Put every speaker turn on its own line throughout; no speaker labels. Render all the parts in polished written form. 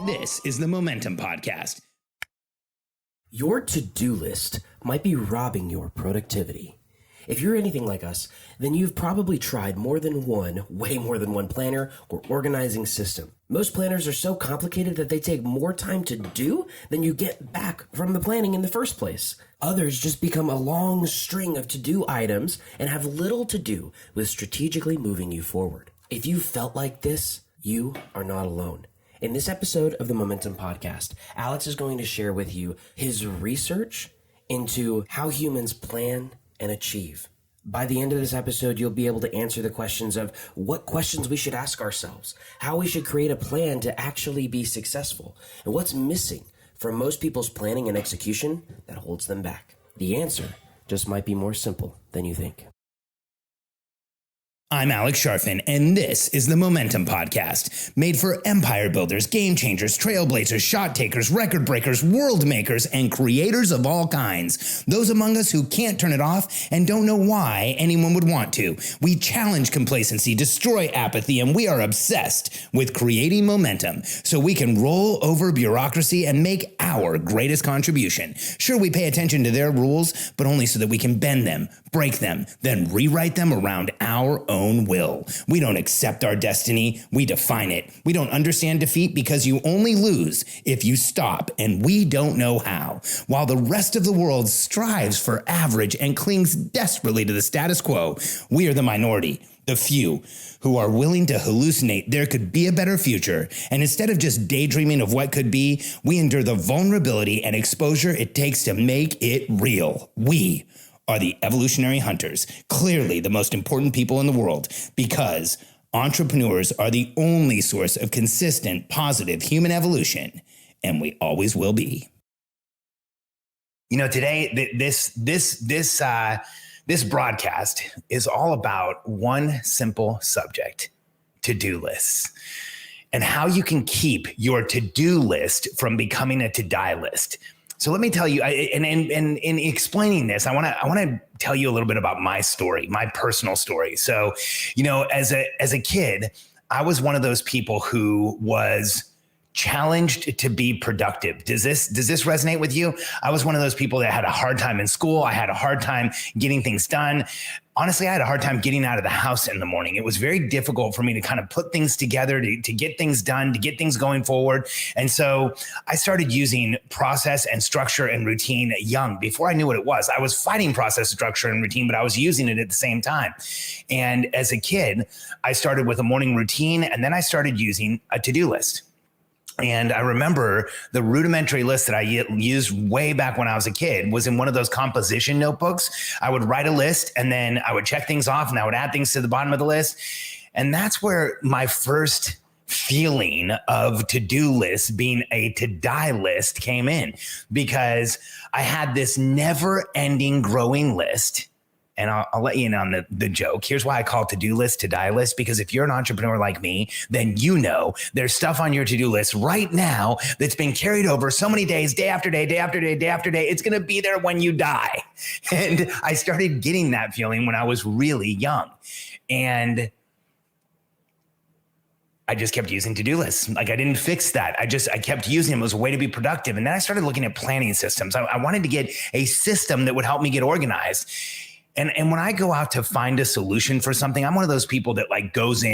This is the Momentum Podcast.
Your to-do list might be robbing your productivity. If you're anything like us, then you've probably tried way more than one planner or organizing system. Most planners are so complicated that they take more time to do than you get back from the planning in the first place. Others just become a long string of to-do items and have little to do with strategically moving you forward. If you felt like this, you are not alone. In this episode of the Momentum Podcast, Alex is going to share with you his research into how humans plan and achieve. By the end of this episode, you'll be able to answer the questions of what questions we should ask ourselves, how we should create a plan to actually be successful, and what's missing from most people's planning and execution that holds them back. The answer just might be more simple than you think.
I'm Alex Sharfin, and this is the Momentum Podcast, made for empire builders, game changers, trailblazers, shot takers, record breakers, world makers, and creators of all kinds. Those among us who can't turn it off and don't know why anyone would want to. We challenge complacency, destroy apathy, and we are obsessed with creating momentum so we can roll over bureaucracy and make our greatest contribution. Sure, we pay attention to their rules, but only so that we can bend them, break them, then rewrite them around our own will. We don't accept our destiny, we define it. We don't understand defeat because you only lose if you stop, and we don't know how. While the rest of the world strives for average and clings desperately to the status quo, we are the minority, the few, who are willing to hallucinate there could be a better future. And instead of just daydreaming of what could be, we endure the vulnerability and exposure it takes to make it real. We are the evolutionary hunters, clearly the most important people in the world, because entrepreneurs are the only source of consistent, positive human evolution, and we always will be. You know, today, this broadcast is all about one simple subject: to-do lists, and how you can keep your to-do list from becoming a to-die list. So let me tell you, and in explaining this, I want to tell you a little bit about my story, my personal story. So, you know, as a kid, I was one of those people who was challenged to be productive. Does this resonate with you? I was one of those people that had a hard time in school. I had a hard time getting things done. Honestly, I had a hard time getting out of the house in the morning. It was very difficult for me to kind of put things together, to get things done, to get things going forward. And so I started using process and structure and routine young. Before I knew what it was, I was fighting process, structure, and routine, but I was using it at the same time. And as a kid, I started with a morning routine, and then I started using a to-do list. And I remember the rudimentary list that I used way back when I was a kid was in one of those composition notebooks. I would write a list, and then I would check things off, and I would add things to the bottom of the list. And that's where my first feeling of to-do list being a to-die list came in, because I had this never-ending growing list. And I'll let you in on the joke. Here's why I call to-do list to-die list, because if you're an entrepreneur like me, then you know there's stuff on your to-do list right now that's been carried over so many days, day after day, day after day, day after day. It's going to be there when you die. And I started getting that feeling when I was really young. And I just kept using to-do lists. Like, I didn't fix that. I kept using them as a way to be productive. And then I started looking at planning systems. I wanted to get a system that would help me get organized. And when I go out to find a solution for something, I'm one of those people that like goes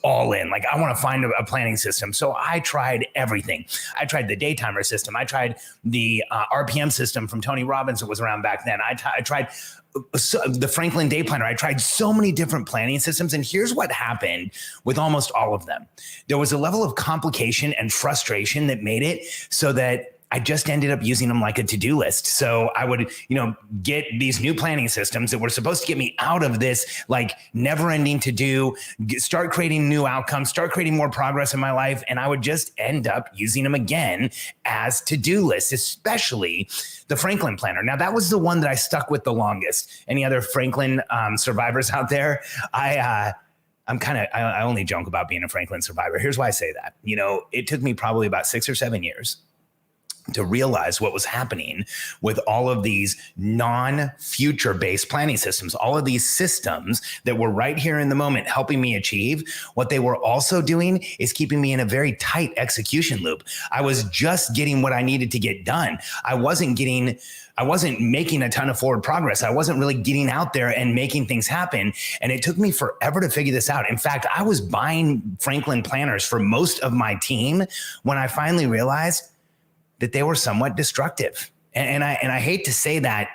all in. Like, I want to find a planning system. So I tried everything. I tried the Daytimer system. I tried the RPM system from Tony Robbins that was around back then. I tried the Franklin Day Planner. I tried so many different planning systems. And here's what happened with almost all of them. There was a level of complication and frustration that made it so that I just ended up using them like a to-do list. So I would, get these new planning systems that were supposed to get me out of this like never-ending to-do, start creating new outcomes, start creating more progress in my life. And I would just end up using them again as to-do lists, especially the Franklin Planner. Now, that was the one that I stuck with the longest. Any other Franklin survivors out there? I only joke about being a Franklin survivor. Here's why I say that. It took me probably about 6 or 7 years to realize what was happening with all of these non-future based planning systems, all of these systems that were right here in the moment helping me achieve. What they were also doing is keeping me in a very tight execution loop. I was just getting what I needed to get done. I wasn't making a ton of forward progress. I wasn't really getting out there and making things happen. And it took me forever to figure this out. In fact, I was buying Franklin planners for most of my team when I finally realized that they were somewhat destructive. And I hate to say that,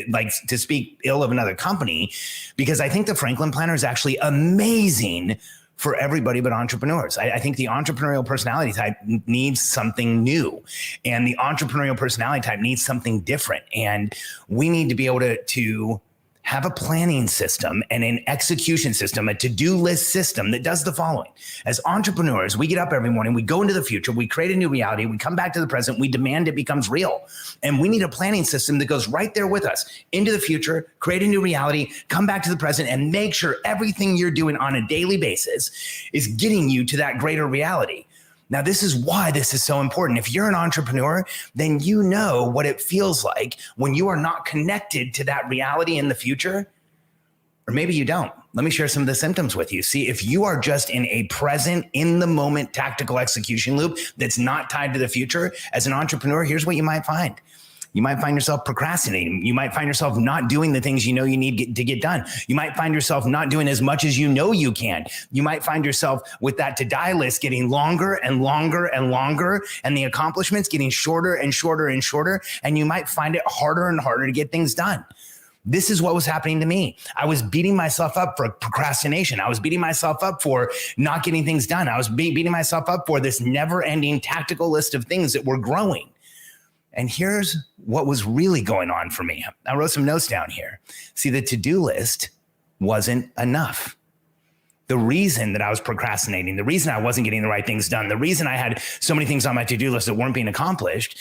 like to speak ill of another company, because I think the Franklin Planner is actually amazing for everybody but entrepreneurs. I think the entrepreneurial personality type needs something new, and the entrepreneurial personality type needs something different. And we need to be able to have a planning system and an execution system, a to-do list system that does the following. As entrepreneurs, we get up every morning, we go into the future, we create a new reality, we come back to the present, we demand it becomes real. And we need a planning system that goes right there with us into the future, create a new reality, come back to the present, and make sure everything you're doing on a daily basis is getting you to that greater reality. Now, this is why this is so important. If you're an entrepreneur, then you know what it feels like when you are not connected to that reality in the future, or maybe you don't. Let me share some of the symptoms with you. See, if you are just in a present, in the moment tactical execution loop that's not tied to the future, as an entrepreneur, here's what you might find. You might find yourself procrastinating. You might find yourself not doing the things you know you need to get done. You might find yourself not doing as much as you know you can. You might find yourself with that to-die list getting longer and longer and longer, and the accomplishments getting shorter and shorter and shorter, and you might find it harder and harder to get things done. This is what was happening to me. I was beating myself up for procrastination. I was beating myself up for not getting things done. I was beating myself up for this never-ending tactical list of things that were growing. And here's what was really going on for me. I wrote some notes down here. See, the to-do list wasn't enough. The reason that I was procrastinating, the reason I wasn't getting the right things done, the reason I had so many things on my to-do list that weren't being accomplished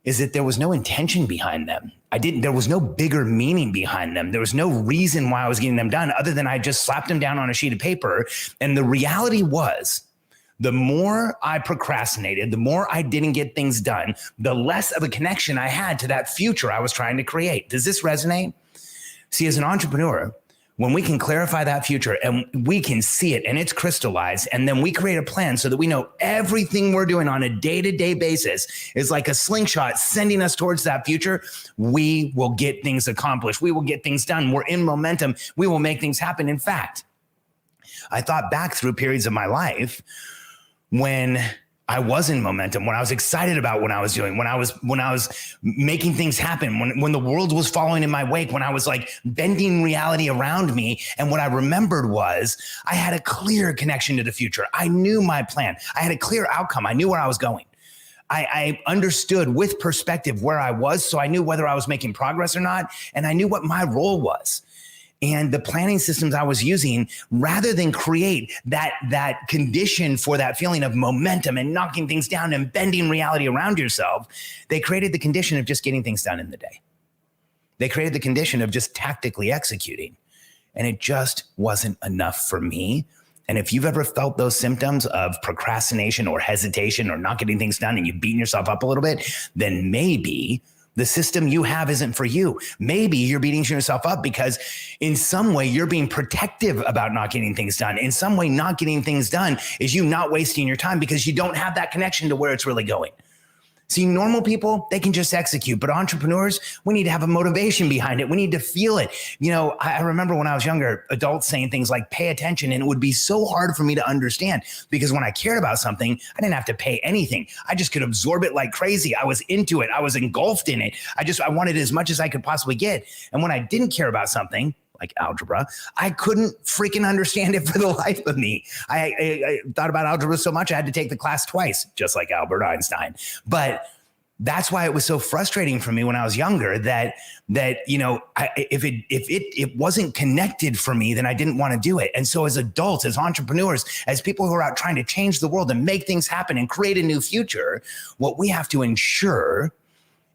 is that there was no intention behind them. There was no bigger meaning behind them. There was no reason why I was getting them done other than I just slapped them down on a sheet of paper. And the reality was, the more I procrastinated, the more I didn't get things done, the less of a connection I had to that future I was trying to create. Does this resonate? See, as an entrepreneur, when we can clarify that future and we can see it and it's crystallized, and then we create a plan so that we know everything we're doing on a day-to-day basis is like a slingshot sending us towards that future, we will get things accomplished. We will get things done. We're in momentum. We will make things happen. In fact, I thought back through periods of my life when I was in momentum, when I was excited about what I was doing, when I was making things happen, when the world was following in my wake, when I was like bending reality around me. And what I remembered was I had a clear connection to the future. I knew my plan. I had a clear outcome. I knew where I was going. I understood with perspective where I was, so I knew whether I was making progress or not, and I knew what my role was. And the planning systems I was using, rather than create that condition for that feeling of momentum and knocking things down and bending reality around yourself, they created the condition of just getting things done in the day. They created the condition of just tactically executing. And it just wasn't enough for me. And if you've ever felt those symptoms of procrastination or hesitation or not getting things done and you've beaten yourself up a little bit, then maybe the system you have isn't for you. Maybe you're beating yourself up because in some way you're being protective about not getting things done. In some way, not getting things done is you not wasting your time because you don't have that connection to where it's really going. See, normal people, they can just execute, but entrepreneurs, we need to have a motivation behind it. We need to feel it. You know, I remember when I was younger, adults saying things like pay attention, and it would be so hard for me to understand because when I cared about something, I didn't have to pay anything. I just could absorb it like crazy. I was into it. I was engulfed in it. I wanted as much as I could possibly get. And when I didn't care about something, like algebra, I couldn't freaking understand it for the life of me. I thought about algebra so much I had to take the class twice, just like Albert Einstein. But that's why it was so frustrating for me when I was younger that you know, if it wasn't connected for me, then I didn't want to do it. And so as adults, as entrepreneurs, as people who are out trying to change the world and make things happen and create a new future, what we have to ensure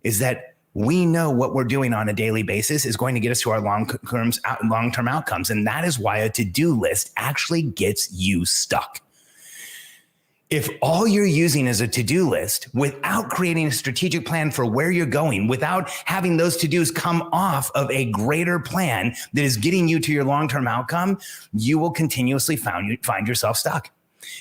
is that we know what we're doing on a daily basis is going to get us to our long-term outcomes. And that is why a to-do list actually gets you stuck. If all you're using is a to-do list without creating a strategic plan for where you're going, without having those to-dos come off of a greater plan that is getting you to your long-term outcome, you will continuously find yourself stuck.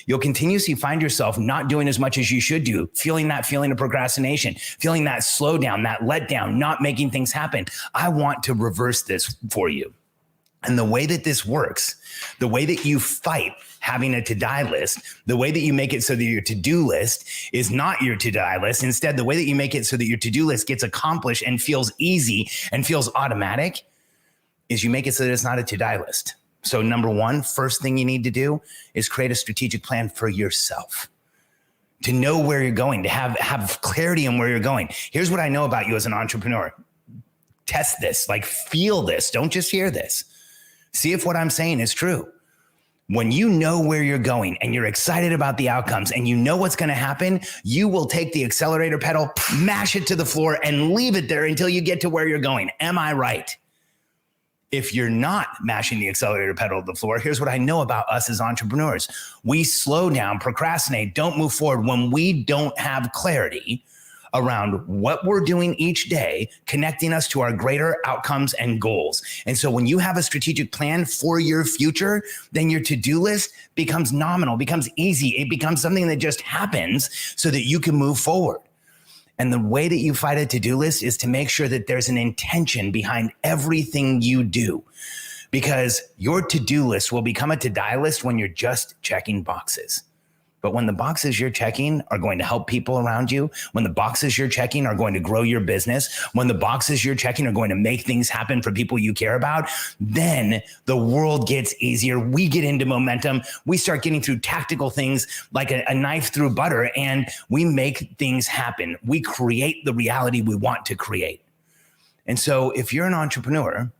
You'll continuously find yourself not doing as much as you should do, feeling that feeling of procrastination, feeling that slowdown, that letdown, not making things happen. I want to reverse this for you. And the way that this works, the way that you fight having a to-die list, the way that you make it so that your to-do list is not your to-die list. Instead, the way that you make it so that your to-do list gets accomplished and feels easy and feels automatic is you make it so that it's not a to-die list. So number one, first thing you need to do is create a strategic plan for yourself. To know where you're going, to have clarity on where you're going. Here's what I know about you as an entrepreneur. Test this, like feel this. Don't just hear this. See if what I'm saying is true. When you know where you're going and you're excited about the outcomes and you know what's going to happen, you will take the accelerator pedal, mash it to the floor and leave it there until you get to where you're going. Am I right? If you're not mashing the accelerator pedal to the floor, here's what I know about us as entrepreneurs. We slow down, procrastinate, don't move forward when we don't have clarity around what we're doing each day, connecting us to our greater outcomes and goals. And so when you have a strategic plan for your future, then your to-do list becomes nominal, becomes easy. It becomes something that just happens so that you can move forward. And the way that you fight a to-do list is to make sure that there's an intention behind everything you do, because your to-do list will become a to-die list when you're just checking boxes. But when the boxes you're checking are going to help people around you, when the boxes you're checking are going to grow your business, when the boxes you're checking are going to make things happen for people you care about, then the world gets easier. We get into momentum. We start getting through tactical things like a knife through butter, and we make things happen. We create the reality we want to create. And so if you're an entrepreneur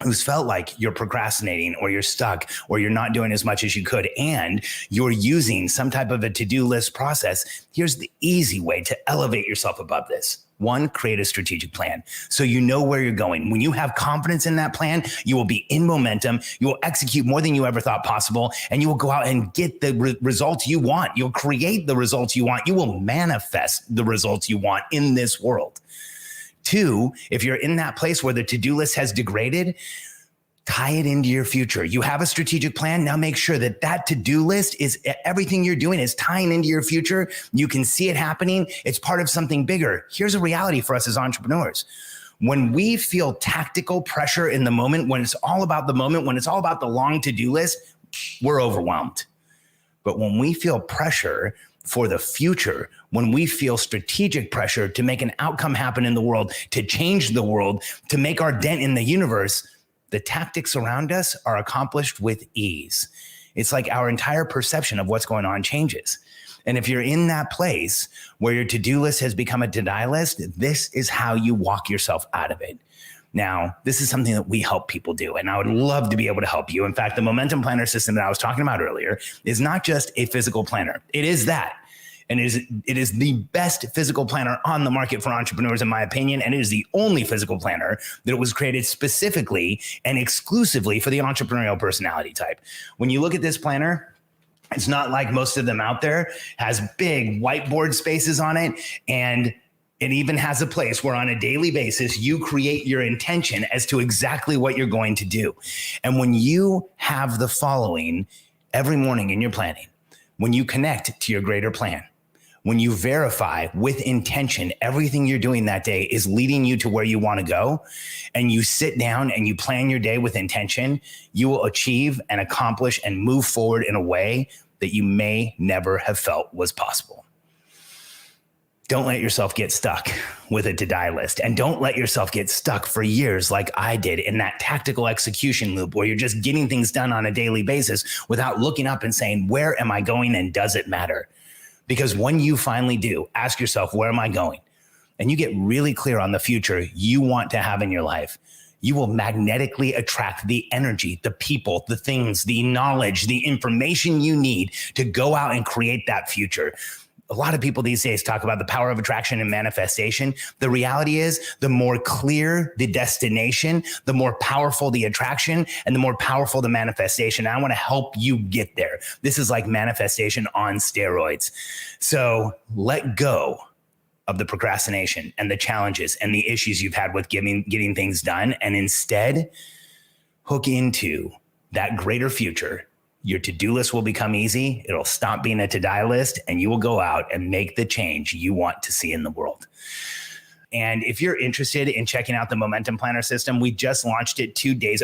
who's felt like you're procrastinating or you're stuck or you're not doing as much as you could and you're using some type of a to-do list process, here's the easy way to elevate yourself above this. One, create a strategic plan so you know where you're going. When you have confidence in that plan, you will be in momentum. You will execute more than you ever thought possible, and you will go out and get the results you want. You'll create the results you want. You will manifest the results you want in this world. Two, if you're in that place where the to-do list has degraded, tie it into your future. You have a strategic plan. Now make sure that that to-do list is everything you're doing is tying into your future. You can see it happening. It's part of something bigger. Here's a reality for us as entrepreneurs. When we feel tactical pressure in the moment, when it's all about the moment, when it's all about the long to-do list, we're overwhelmed. But when we feel pressure for the future, when we feel strategic pressure to make an outcome happen in the world, to change the world, to make our dent in the universe, the tactics around us are accomplished with ease. It's like our entire perception of what's going on changes. And if you're in that place where your to-do list has become a to-die list, this is how you walk yourself out of it. Now, this is something that we help people do, and I would love to be able to help you. In fact, the Momentum Planner system that I was talking about earlier is not just a physical planner. It is that. And it is the best physical planner on the market for entrepreneurs, in my opinion. And it is the only physical planner that was created specifically and exclusively for the entrepreneurial personality type. When you look at this planner, it's not like most of them out there, has big whiteboard spaces on it. And it even has a place where on a daily basis, you create your intention as to exactly what you're going to do. And when you have the following every morning in your planning, when you connect to your greater plan, when you verify with intention, everything you're doing that day is leading you to where you want to go, and you sit down and you plan your day with intention, you will achieve and accomplish and move forward in a way that you may never have felt was possible. Don't let yourself get stuck with a to-die list, and don't let yourself get stuck for years like I did in that tactical execution loop where you're just getting things done on a daily basis without looking up and saying, where am I going and does it matter? Because when you finally do, ask yourself, where am I going? And you get really clear on the future you want to have in your life, you will magnetically attract the energy, the people, the things, the knowledge, the information you need to go out and create that future. a lot of people these days talk about the power of attraction and manifestation. The reality is the more clear the destination, the more powerful the attraction and the more powerful the manifestation. And I want to help you get there. This is like manifestation on steroids. So let go of the procrastination and the challenges and the issues you've had with getting things done. And instead hook into that greater future. Your to-do list will become easy. It'll stop being a to-die list, and you will go out and make the change you want to see in the world. And if you're interested in checking out the Momentum Planner system, we just relaunched it 2 days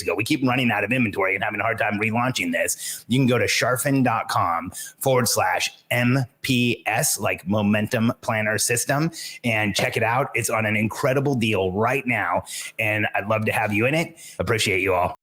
ago. We keep running out of inventory and having a hard time relaunching this. You can go to charfen.com/MPS, like Momentum Planner System, and check it out. It's on an incredible deal right now, and I'd love to have you in it. Appreciate you all.